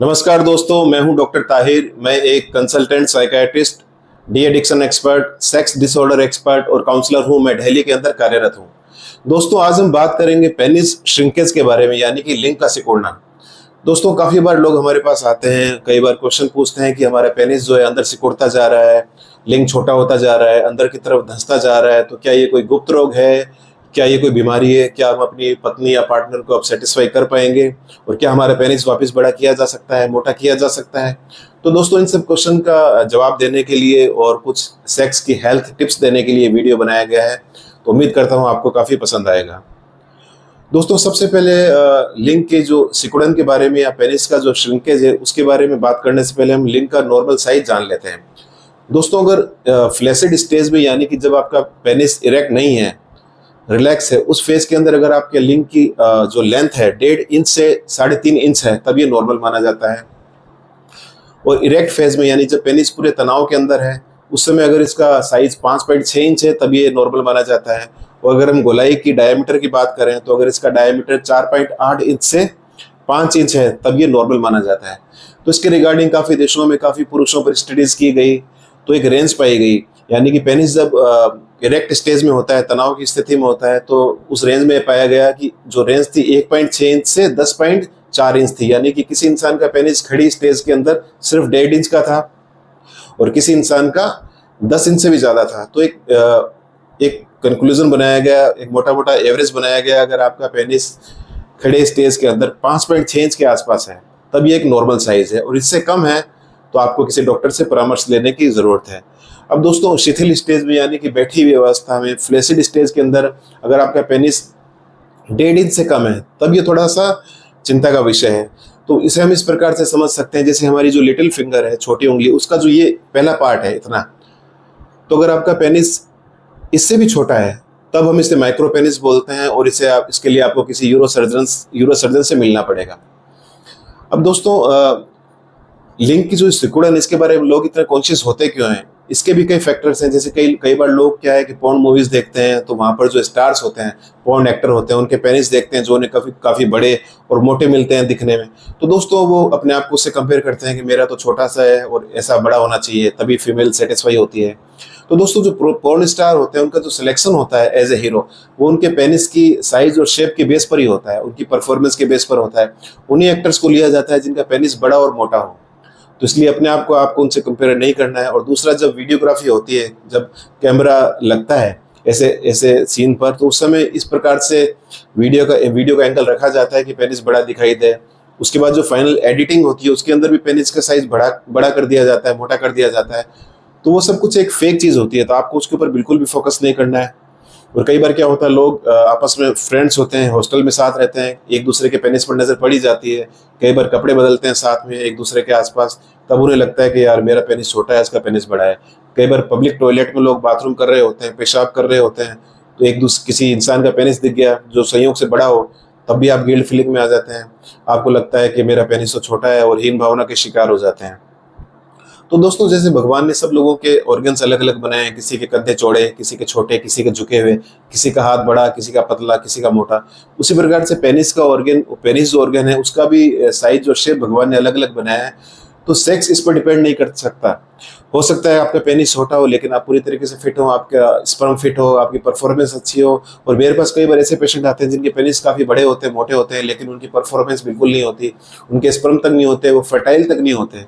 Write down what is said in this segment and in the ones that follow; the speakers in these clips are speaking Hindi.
नमस्कार दोस्तों, मैं हूं डॉक्टर ताहिर। मैं एक consultant psychiatrist, de addiction expert, sex disorder expert और काउंसलर हूं। मैं दिल्ली के अंदर कार्यरत हूं। दोस्तों, आज हम बात करेंगे पेनिस श्रिंकेज के बारे में, यानी कि लिंग का सिकुड़ना। दोस्तों, काफी बार लोग हमारे पास आते हैं, कई बार क्वेश्चन पूछते हैं कि हमारा पेनिस जो है अंदर सिकुड़ता जा रहा है, लिंग छोटा होता जा रहा है, अंदर की तरफ धंसता जा रहा है, तो क्या ये कोई गुप्त रोग है? क्या ये कोई बीमारी है? क्या हम अपनी पत्नी या पार्टनर को अब सेटिस्फाई कर पाएंगे? और क्या हमारा पेनिस वापस बड़ा किया जा सकता है, मोटा किया जा सकता है? तो दोस्तों, इन सब क्वेश्चन का जवाब देने के लिए और कुछ सेक्स की हेल्थ टिप्स देने के लिए वीडियो बनाया गया है। तो उम्मीद करता हूँ आपको काफी पसंद आएगा। दोस्तों, सबसे पहले लिंग के जो सिकुड़न के बारे में या पेनिस का जो श्रिंकेज है उसके बारे में बात करने से पहले हम लिंग का नॉर्मल साइज जान लेते हैं। दोस्तों, अगर फ्लैसिड स्टेज में, यानी कि जब आपका पेनिस इरेक्ट नहीं है, रिलैक्स है, उस फेज के अंदर अगर आपके लिंग की जो लेंथ है 1.5 इंच से 3.5 इंच है, तब ये नॉर्मल माना जाता है। और इरेक्ट फेज में, यानी जब पेनिस पूरे तनाव के अंदर है, उस समय अगर इसका साइज 5.6 इंच है, तब ये नॉर्मल माना जाता है। और अगर हम गोलाई की डायमीटर की बात करें, तो अगर इसका डायमीटर 4.8 इंच से 5 इंच है, तब ये नॉर्मल माना जाता है। तो इसके रिगार्डिंग काफी देशों में काफी पुरुषों पर स्टडीज की गई, तो एक रेंज पाई गई, यानी कि पेनिस जब इरेक्ट स्टेज में होता है, तनाव की स्थिति में होता है, तो उस रेंज में पाया गया कि जो रेंज थी 1.6 इंच से 10.4 इंच थी। यानी कि किसी इंसान का पेनिस खड़ी स्टेज के अंदर सिर्फ 1.5 इंच का था और किसी इंसान का 10 इंच से भी ज्यादा था। तो एक कंक्लूजन बनाया गया, एक मोटा मोटा एवरेज बनाया गया, अगर आपका पेनिस खड़े स्टेज के अंदर 5.6 इंच के आसपास है, तब ये एक नॉर्मल साइज है। और इससे कम है तो आपको किसी डॉक्टर से परामर्श लेने की जरूरत है। अब दोस्तों, शिथिल स्टेज में, यानी कि बैठी हुई अवस्था में, फ्लैसिड स्टेज के अंदर अगर आपका पेनिस 1.5 इंच से कम है, तब ये थोड़ा सा चिंता का विषय है। तो इसे हम इस प्रकार से समझ सकते हैं, जैसे हमारी जो लिटिल फिंगर है, छोटी उंगली, उसका जो ये पहला पार्ट है इतना, तो अगर आपका पेनिस इससे भी छोटा है, तब हम इसे माइक्रो पेनिस बोलते हैं। और इसके लिए आपको किसी यूरोसर्जन से मिलना पड़ेगा। अब दोस्तों, लिंग की जो सिकुड़न, इसके बारे में लोग इतना कॉन्शियस होते क्यों हैं? इसके भी कई फैक्टर्स हैं। जैसे कई कई बार लोग क्या है कि पॉर्न मूवीज देखते हैं, तो वहां पर जो स्टार्स होते हैं, पॉर्न एक्टर होते हैं, उनके पेनिस देखते हैं जो उन्हें काफी बड़े और मोटे मिलते हैं दिखने में। तो दोस्तों, वो अपने आप को उससे कंपेयर करते हैं कि मेरा तो छोटा सा है और ऐसा बड़ा होना चाहिए, तभी फीमेल सेटिस्फाई होती है। तो दोस्तों, जो पॉर्न स्टार होते हैं, उनका जो सिलेक्शन होता है एज ए हीरो, वो उनके पेनिस की साइज और शेप के बेस पर ही होता है, उनकी परफॉर्मेंस के बेस पर होता है। उन्हीं एक्टर्स को लिया जाता है जिनका पेनिस बड़ा और मोटा हो। तो इसलिए अपने आप को आपको उनसे कंपेयर नहीं करना है। और दूसरा, जब वीडियोग्राफी होती है, जब कैमरा लगता है ऐसे ऐसे सीन पर, तो उस समय इस प्रकार से वीडियो का एंगल रखा जाता है कि पेनिस बड़ा दिखाई दे। उसके बाद जो फाइनल एडिटिंग होती है, उसके अंदर भी पेनिस का साइज बड़ा कर दिया जाता है, मोटा कर दिया जाता है। तो वो सब कुछ एक फेक चीज होती है, तो आपको उसके ऊपर बिल्कुल भी फोकस नहीं करना है। और कई बार क्या होता है, लोग आपस में फ्रेंड्स होते हैं, हॉस्टल में साथ रहते हैं, एक दूसरे के पेनिस पर नजर पड़ी जाती है, कई बार कपड़े बदलते हैं साथ में एक दूसरे के आसपास, तब उन्हें लगता है कि यार मेरा पेनिस छोटा है, इसका पेनिस बड़ा है। कई बार पब्लिक टॉयलेट में लोग बाथरूम कर रहे होते हैं, पेशाब कर रहे होते हैं, तो किसी इंसान का पेनिस दिख गया जो संयोग से बड़ा हो, तब भी आप गिल्ट फीलिंग में आ जाते हैं। आपको लगता है कि मेरा पेनिस तो छोटा है और हीन भावना के शिकार हो जाते हैं। तो दोस्तों, जैसे भगवान ने सब लोगों के ऑर्गन्स अलग अलग बनाए हैं, किसी के कंधे चौड़े, किसी के छोटे, किसी के झुके हुए, किसी का हाथ बड़ा, किसी का पतला, किसी का मोटा, उसी प्रकार से पेनिस जो ऑर्गन है, उसका भी साइज और शेप भगवान ने अलग अलग बनाया है। तो सेक्स इस पर डिपेंड नहीं कर सकता। हो सकता है आपका पेनिस छोटा हो, लेकिन आप पूरी तरीके से फिट हो, आपका स्पर्म फिट हो, आपकी परफॉर्मेंस अच्छी हो। और मेरे पास कई बार ऐसे पेशेंट आते हैं जिनके पेनिस काफी बड़े होते हैं, मोटे होते हैं, लेकिन उनकी परफॉर्मेंस बिल्कुल नहीं होती, उनके स्पर्म तक नहीं होते, वो फर्टाइल तक नहीं होते।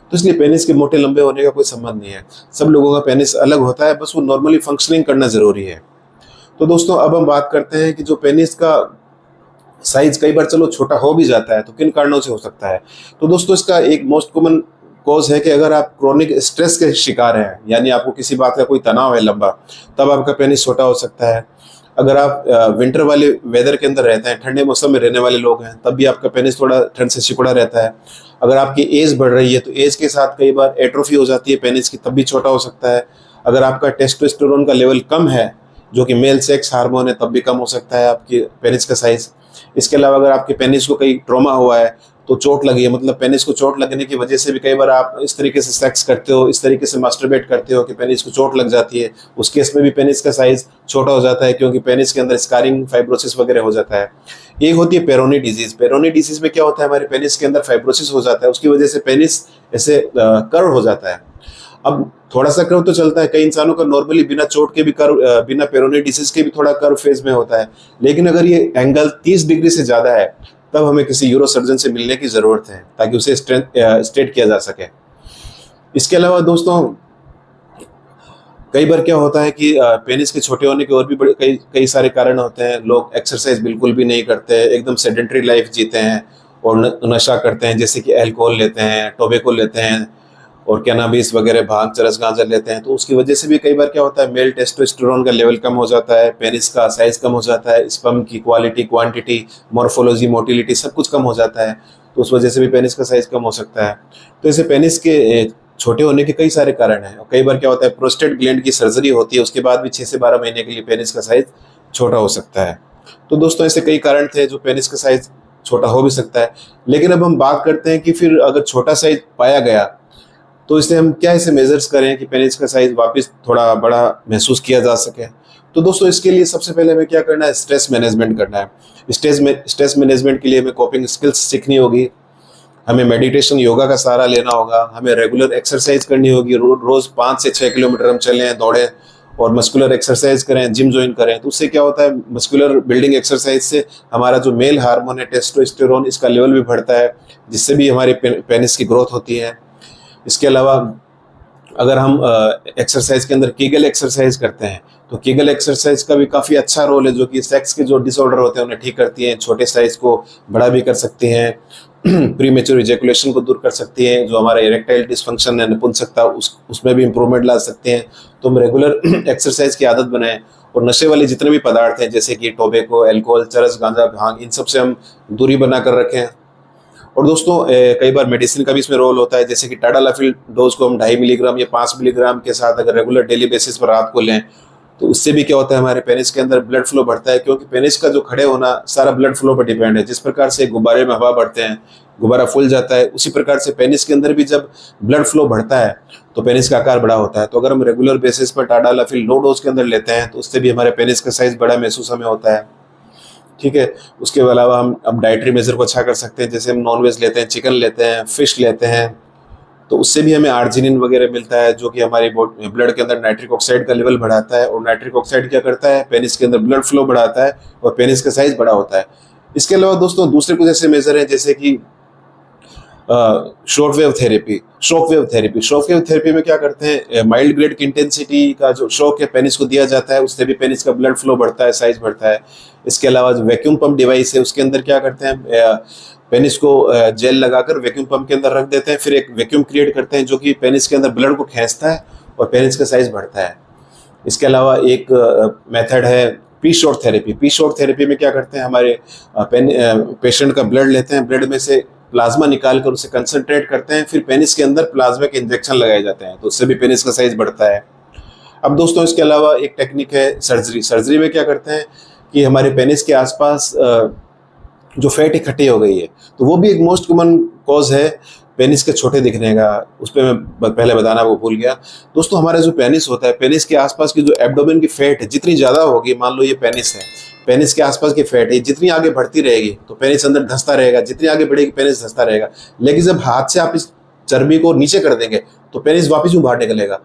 तो इसलिए पेनिस के मोटे लंबे होने का कोई संबंध नहीं है। सब लोगों का पेनिस अलग होता है, बस वो नॉर्मली फंक्शनिंग करना जरूरी है। तो दोस्तों, अब हम बात करते हैं कि जो पेनिस का साइज कई बार चलो छोटा हो भी जाता है, तो किन कारणों से हो सकता है? तो दोस्तों, इसका एक मोस्ट कॉमन कॉज है कि अगर आप क्रोनिक स्ट्रेस के शिकार हैं, यानी आपको किसी बात का कोई तनाव है लंबा, तब आपका पेनिस छोटा हो सकता है। अगर आप विंटर वाले वेदर के अंदर रहते हैं, ठंडे मौसम में रहने वाले लोग हैं, तब भी आपका पेनिस थोड़ा ठंड से सिकुड़ा रहता है। अगर आपकी एज बढ़ रही है, तो एज के साथ कई बार एट्रोफी हो जाती है पेनिस की, तब भी छोटा हो सकता है। अगर आपका टेस्टोस्टेरोन का लेवल कम है, जो कि मेल सेक्स हार्मोन है, तब भी कम हो सकता है आपकी पेनिस का साइज। इसके अलावा अगर आपके पेनिस को कहीं ट्रॉमा हुआ है, तो चोट लगी है, मतलब पेनिस को चोट लगने की वजह से भी कई बार आप इस तरीके से सेक्स करते हो, इस तरीके से मास्टरबेट करते हो कि पेनिस को चोट लग जाती है, उस केस में भी पेनिस का साइज छोटा हो जाता है, क्योंकि पेनिस के अंदर स्कारिंग, फाइब्रोसिस वगैरह हो जाता है। एक होती है पेरोनी डिजीज। पेरोनी डिजीज में क्या होता है, हमारे पेनिस के अंदर फाइब्रोसिस हो जाता है, उसकी वजह से पेनिस ऐसे कर्व हो जाता है। अब थोड़ा सा कर्व तो चलता है, कई इंसानों का नॉर्मली बिना चोट के भी कर्व, बिना पेरोनी डिजीज के भी थोड़ा कर्व फेज में होता है, लेकिन अगर ये एंगल 30 डिग्री से ज्यादा है, तब हमें किसी यूरो सर्जन से मिलने की जरूरत है, ताकि उसे स्ट्रेट किया जा सके। इसके अलावा दोस्तों, कई बार क्या होता है कि पेनिस के छोटे होने के और भी बड़े कई कई सारे कारण होते हैं। लोग एक्सरसाइज बिल्कुल भी नहीं करते, एकदम सेडेंटरी लाइफ जीते हैं और नशा करते हैं, जैसे कि अल्कोहल लेते हैं, टोबैको लेते हैं और कैनाबिस वगैरह, भांग, चरस, गांजा लेते हैं। तो उसकी वजह से भी कई बार क्या होता है, मेल टेस्टोस्टेरोन का लेवल कम हो जाता है, पेनिस का साइज कम हो जाता है, स्पर्म की क्वालिटी, क्वांटिटी, मॉर्फोलॉजी, मोटिलिटी सब कुछ कम हो जाता है। तो उस वजह से भी पेनिस का साइज कम हो सकता है। तो ऐसे पेनिस के छोटे होने के कई सारे कारण हैं। और कई बार क्या होता है, प्रोस्टेट ग्लैंड की सर्जरी होती है, उसके बाद भी 6 से 12 महीने के लिए पेनिस का साइज छोटा हो सकता है। तो दोस्तों, ऐसे कई कारण थे जो पेनिस का साइज छोटा हो भी सकता है। लेकिन अब हम बात करते हैं कि फिर अगर छोटा साइज पाया गया, तो इसलिए हम क्या इसे मेजर्स करें कि पेनिस का साइज वापस थोड़ा बड़ा महसूस किया जा सके। तो दोस्तों, इसके लिए सबसे पहले हमें क्या करना है, स्ट्रेस मैनेजमेंट करना है। स्ट्रेस मैनेजमेंट के लिए हमें कोपिंग स्किल्स सीखनी होगी, हमें मेडिटेशन, योगा का सहारा लेना होगा, हमें रेगुलर एक्सरसाइज करनी होगी। रोज 5 से 6 किलोमीटर हम चलें, दौड़ें और मस्कुलर एक्सरसाइज करें, जिम ज्वाइन करें। तो उससे क्या होता है, मस्कुलर बिल्डिंग एक्सरसाइज से हमारा जो मेल हार्मोन है टेस्टोस्टेरोन, इसका लेवल भी बढ़ता है, जिससे भी हमारे पेनिस की ग्रोथ होती है। इसके अलावा अगर हम एक्सरसाइज के अंदर कीगल एक्सरसाइज करते हैं, तो कीगल एक्सरसाइज का भी काफ़ी अच्छा रोल है, जो कि सेक्स के जो डिसऑर्डर होते हैं उन्हें ठीक करती हैं, छोटे साइज को बड़ा भी कर सकती हैं, प्रीमेच्योर इजैकुलेशन को दूर कर सकती हैं, जो हमारा इरेक्टाइल डिसफंक्शन है, नपुंसकता, उसमें भी इंप्रूवमेंट ला सकते हैं। तो हम रेगुलर एक्सरसाइज की आदत बनाएं और नशे वाले जितने भी पदार्थ हैं, जैसे कि टोबैको, अल्कोहल, चरस, गांजा, भांग, इन सब से हम दूरी बना कर रखें। और दोस्तों, कई बार मेडिसिन का भी इसमें रोल होता है, जैसे कि टाडालाफिल डोज को हम 2.5 मिलीग्राम या 5 मिलीग्राम के साथ अगर रेगुलर डेली बेसिस पर रात को लें, तो उससे भी क्या होता है, हमारे पेनिस के अंदर ब्लड फ्लो बढ़ता है, क्योंकि पेनिस का जो खड़े होना सारा ब्लड फ्लो पर डिपेंड है। जिस प्रकार से गुब्बारे में हवा बढ़ते हैं, गुब्बारा फूल जाता है, उसी प्रकार से पेनिस के अंदर भी जब ब्लड फ्लो बढ़ता है तो पेनिस का आकार बड़ा होता है। तो अगर हम रेगुलर बेसिस पर टाडालाफिल लो डोज के अंदर लेते हैं, तो उससे भी हमारे पेनिस का साइज बड़ा महसूस हमें होता है। ठीक है। उसके अलावा हम अब डाइटरी मेजर को अच्छा कर सकते हैं, जैसे हम नॉनवेज लेते हैं, चिकन लेते हैं, फिश लेते हैं, तो उससे भी हमें आर्जिनिन वगैरह मिलता है, जो कि हमारी ब्लड के अंदर नाइट्रिक ऑक्साइड का लेवल बढ़ाता है। और नाइट्रिक ऑक्साइड क्या करता है, पेनिस के अंदर ब्लड फ्लो बढ़ाता है और पेनिस का साइज बड़ा होता है। इसके अलावा दोस्तों, दूसरे कुछ ऐसे मेजर हैं, जैसे कि shock wave therapy. Shock wave therapy में क्या करते हैं, माइल्ड ग्रेड की इंटेंसिटी का जो शॉक है पेनिस को दिया जाता है, उससे भी पेनिस का ब्लड फ्लो बढ़ता है, साइज बढ़ता है। इसके अलावा जो वैक्यूम पंप डिवाइस है, उसके अंदर क्या करते हैं, पेनिस को जेल लगाकर वैक्यूम पंप के अंदर रख देते हैं, फिर एक वैक्यूम क्रिएट करते हैं जो कि पेनिस के अंदर ब्लड को खींचता है और पेनिस का साइज बढ़ता है। इसके अलावा एक मेथड है P shot therapy. P shot therapy में क्या करते हैं, हमारे पेशेंट का ब्लड लेते हैं, ब्लड में से प्लाज्मा निकाल कर उसे कंसंट्रेट करते हैं, फिर पेनिस के अंदर प्लाज्मा के इंजेक्शन लगाए जाते हैं, तो उससे भी पेनिस का साइज बढ़ता है। अब दोस्तों, इसके अलावा एक टेक्निक है सर्जरी। सर्जरी में क्या करते हैं कि हमारे पेनिस के आसपास जो फैट इकट्ठी हो गई है, तो वो भी एक मोस्ट कॉमन कॉज है पेनिस के छोटे दिखने का। उस पर मैं पहले बताना वो भूल गया। दोस्तों, हमारा जो पेनिस होता है, पेनिस के आसपास की जो एब्डोमेन की फैट है, जितनी ज़्यादा होगी, मान लो ये पेनिस है, पेनिस के आसपास की फैट है, जितनी आगे बढ़ती रहेगी तो पेनिस अंदर धंसता रहेगा, जितनी आगे बढ़ेगी पेनिस धंसता रहेगा। लेकिन जब हाथ से आप इस चर्बी को नीचे कर देंगे तो पेनिस वापस बाहर निकलेगा।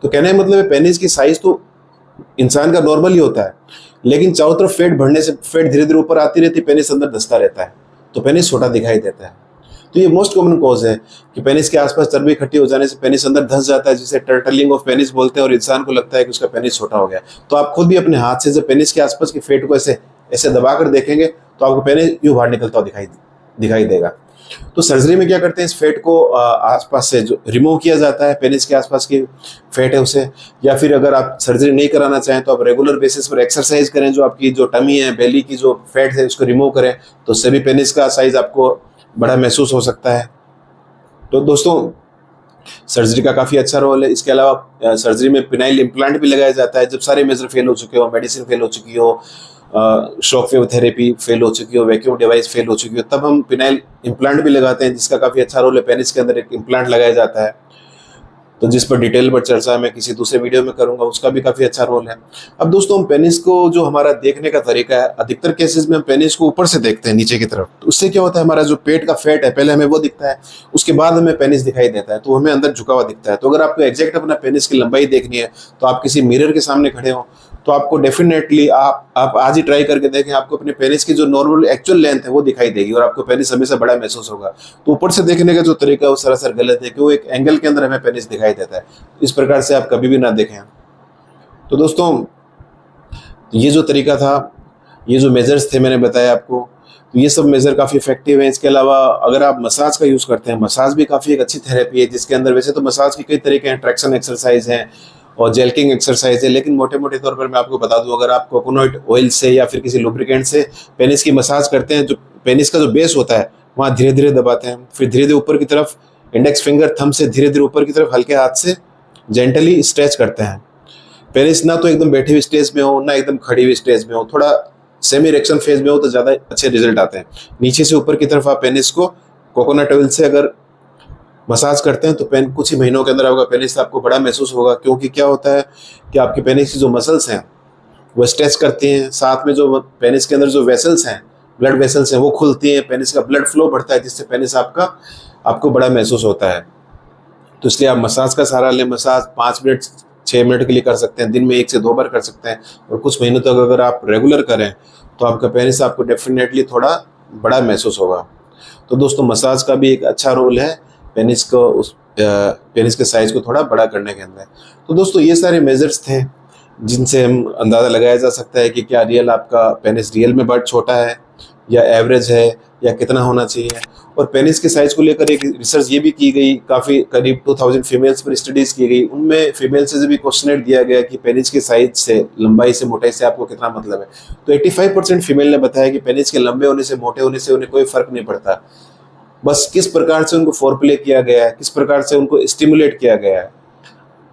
तो कहने का मतलब है, पेनिस की साइज तो इंसान का नॉर्मल ही होता है, लेकिन चारों तरफ फैट बढ़ने से फैट धीरे धीरे ऊपर आती रहती है, पेनिस अंदर धंसता रहता है, तो पेनिस छोटा दिखाई देता है। तो ये मोस्ट कॉमन कॉज है कि पेनिस के आसपास चर्बी इकट्ठी हो जाने से पेनिस अंदर धंस जाता है, जिसे टर्टलिंग ऑफ पेनिस बोलते हैं, और इंसान को लगता है कि उसका पेनिस छोटा हो गया। तो आप खुद भी अपने हाथ से जब पेनिस के आसपास की फैट को ऐसे ऐसे दबा कर देखेंगे तो आपको पेनिस यूं बाहर निकलता हुआ दिखाई देगा। तो सर्जरी में क्या करते हैं, इस फैट को आसपास से जो रिमूव किया जाता है, पेनिस के आसपास की फैट है उसे। या फिर अगर आप सर्जरी नहीं कराना चाहें तो आप रेगुलर बेसिस पर एक्सरसाइज करें, जो आपकी जो टमी है, बेली की जो फैट है, उसको रिमूव करें, तो उससे भी पेनिस का साइज आपको बड़ा महसूस हो सकता है। तो दोस्तों, सर्जरी का काफ़ी अच्छा रोल है। इसके अलावा सर्जरी में पिनाइल इम्प्लांट भी लगाया जाता है, जब सारे मेजर फेल हो चुके हो, मेडिसिन फेल हो चुकी हो, शॉक वेव थेरेपी फेल हो चुकी हो, वैक्यूम डिवाइस फेल हो चुकी हो, तब हम पिनाइल इम्प्लांट भी लगाते हैं, जिसका काफ़ी अच्छा रोल है। पेनिस के अंदर एक इम्प्लांट लगाया जाता है, तो जिस पर डिटेल पर चर्चा मैं किसी दूसरे वीडियो में करूंगा, उसका भी काफ़ी अच्छा रोल है। अब दोस्तों, हम पेनिस को जो हमारा देखने का तरीका है, अधिकतर केसेस में हम पेनिस को ऊपर से देखते हैं नीचे की तरफ। तो उससे क्या होता है, हमारा जो पेट का फैट है पहले हमें वो दिखता है, उसके बाद हमें पेनिस दिखाई देता है, तो हमें अंदर झुका हुआ दिखता है। तो अगर आपको एग्जैक्ट अपना पेनिस की लंबाई देखनी है, तो आप किसी मिरर के सामने खड़े हो, तो आपको डेफिनेटली आप आज ही ट्राई करके देखें, आपको अपने पेनिस की जो नॉर्मल एक्चुअल लेंथ है वो दिखाई देगी और आपको पेनिस हमेशा बड़ा महसूस होगा। तो ऊपर से देखने का जो तरीका है वो सरासर गलत है, कि वो एक एंगल के अंदर हमें पेनिस दिखाई देता है। इस प्रकार से आप कभी भी ना देखें। तो दोस्तों, ये जो तरीका था, ये जो मेजर्स थे मैंने बताया आपको, तो ये सब मेजर काफ़ी इफेक्टिव हैं। इसके अलावा अगर आप मसाज का यूज़ करते हैं, मसाज भी काफ़ी एक अच्छी थेरेपी है, जिसके अंदर वैसे तो मसाज के कई तरीके हैं, ट्रैक्शन एक्सरसाइज हैं और जेल्किंग एक्सरसाइज है, लेकिन मोटे मोटे तौर पर मैं आपको बता दूं, अगर आप कोकोनट ऑयल से या फिर किसी लुब्रिकेंट से पेनिस की मसाज करते हैं, जो पेनिस का जो बेस होता है वहाँ धीरे धीरे दबाते हैं, फिर धीरे धीरे ऊपर की तरफ इंडेक्स फिंगर थंब से धीरे धीरे ऊपर की तरफ हल्के हाथ से जेंटली स्ट्रेच करते हैं। पेनिस ना तो एकदम बैठी हुई स्टेज में हो, ना एकदम खड़ी हुई स्टेज में हो, थोड़ा सेमी इरेक्शन फेज में हो, तो ज़्यादा अच्छे रिजल्ट आते हैं। नीचे से ऊपर की तरफ आप पेनिस को कोकोनट ऑयल से अगर मसाज करते हैं, तो कुछ ही महीनों के अंदर आपका पेनिस आपको बड़ा महसूस होगा, क्योंकि क्या होता है कि आपके पेनिस की जो मसल्स हैं वो स्ट्रेच करती हैं, साथ में जो पेनिस के अंदर जो वेसल्स हैं, ब्लड वेसल्स हैं, वो खुलती हैं, पेनिस का ब्लड फ्लो बढ़ता है, जिससे पेनिस आपको बड़ा महसूस होता है। तो इसलिए आप मसाज का सहारा लें। मसाज 5 मिनट 6 मिनट के लिए कर सकते हैं, दिन में 1 से 2 बार कर सकते हैं, और कुछ महीनों तक अगर आप रेगुलर करें तो आपका पेनिस आपको डेफिनेटली थोड़ा बड़ा महसूस होगा। तो दोस्तों, मसाज का भी एक अच्छा रोल है पेनिस के साइज को थोड़ा बड़ा करने के अंदर। तो दोस्तों, ये सारे मेजर्स थे जिनसे हम अंदाज़ा लगाया जा सकता है कि क्या रियल आपका पेनिस रियल में बहुत छोटा है या एवरेज है या कितना होना चाहिए। और पेनिस के साइज को लेकर एक रिसर्च ये भी की गई, काफ़ी करीब 2000 फीमेल्स पर स्टडीज़ की गई। उनमें फीमेल से भी क्वेश्चनर दिया गया कि पेनिस के साइज से, लंबाई से, मोटाई से आपको कितना मतलब है। तो 85% फीमेल ने बताया कि पेनिस के लंबे होने से, मोटे होने से उन्हें कोई फर्क नहीं पड़ता, बस किस प्रकार से उनको फोरप्ले किया गया है, किस प्रकार से उनको स्टिमुलेट किया गया है।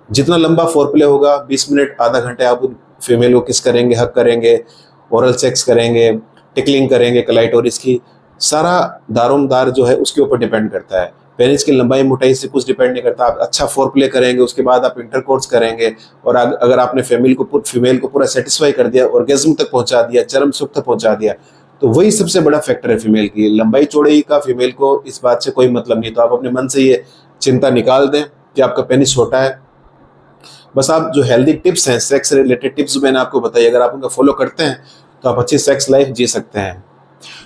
जितना लंबा फोरप्ले होगा, 20 मिनट आधा घंटे आप फीमेल को किस करेंगे, हक करेंगे, ओरल सेक्स करेंगे, टिकलिंग करेंगे क्लाइटोरिस की, सारा दारोमदार जो है उसके ऊपर डिपेंड करता है। पेनिस की लंबाई मोटाई से कुछ डिपेंड नहीं करता। आप अच्छा फोरप्ले करेंगे, उसके बाद आप इंटरकोर्स करेंगे, और अगर आपने फीमेल को पूरा सेटिस्फाई कर दिया, ऑर्गेज्म तक पहुंचा दिया, चरम सुख तक पहुंचा दिया, तो वही सबसे बड़ा फैक्टर है फीमेल की। लंबाई चौड़ाई का फीमेल को इस बात से कोई मतलब नहीं। तो आप अपने मन से ये चिंता निकाल दें कि आपका पेनिस छोटा है। बस आप जो हेल्दी टिप्स हैं, सेक्स रिलेटेड टिप्स मैंने आपको बताई, अगर आप उनका फॉलो करते हैं तो आप अच्छी सेक्स लाइफ जी सकते हैं।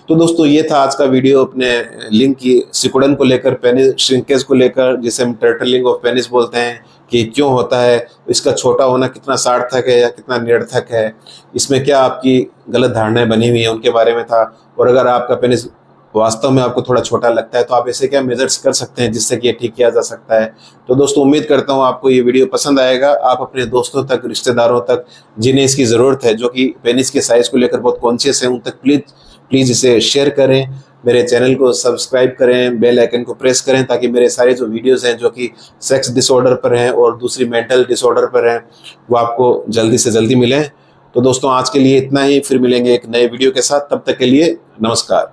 तो दोस्तों, ये था आज का वीडियो अपने लिंग की सिकुड़न को लेकर, पेनिस श्रिंकेज को लेकर, जिसे हम टर्टलिंग ऑफ पेनिस बोलते हैं, कि क्यों होता है, इसका छोटा होना कितना सार्थक है या कितना निरर्थक है, इसमें क्या आपकी गलत धारणाएं बनी हुई हैं, उनके बारे में था। और अगर आपका पेनिस वास्तव में आपको थोड़ा छोटा लगता है, तो आप ऐसे क्या मेजर्स कर सकते हैं जिससे कि ये ठीक किया जा सकता है। तो दोस्तों, उम्मीद करता हूँ आपको ये वीडियो पसंद आएगा। आप अपने दोस्तों तक, रिश्तेदारों तक, जिन्हें इसकी ज़रूरत है, जो कि पेनिस के साइज़ को लेकर बहुत कॉन्शियस हैं, उन तक प्लीज़ इसे शेयर करें। मेरे चैनल को सब्सक्राइब करें, बेल आइकन को प्रेस करें, ताकि मेरे सारे जो वीडियोस हैं जो कि सेक्स डिसऑर्डर पर हैं और दूसरी मेंटल डिसऑर्डर पर हैं, वो आपको जल्दी से जल्दी मिलें। तो दोस्तों, आज के लिए इतना ही, फिर मिलेंगे एक नए वीडियो के साथ। तब तक के लिए नमस्कार।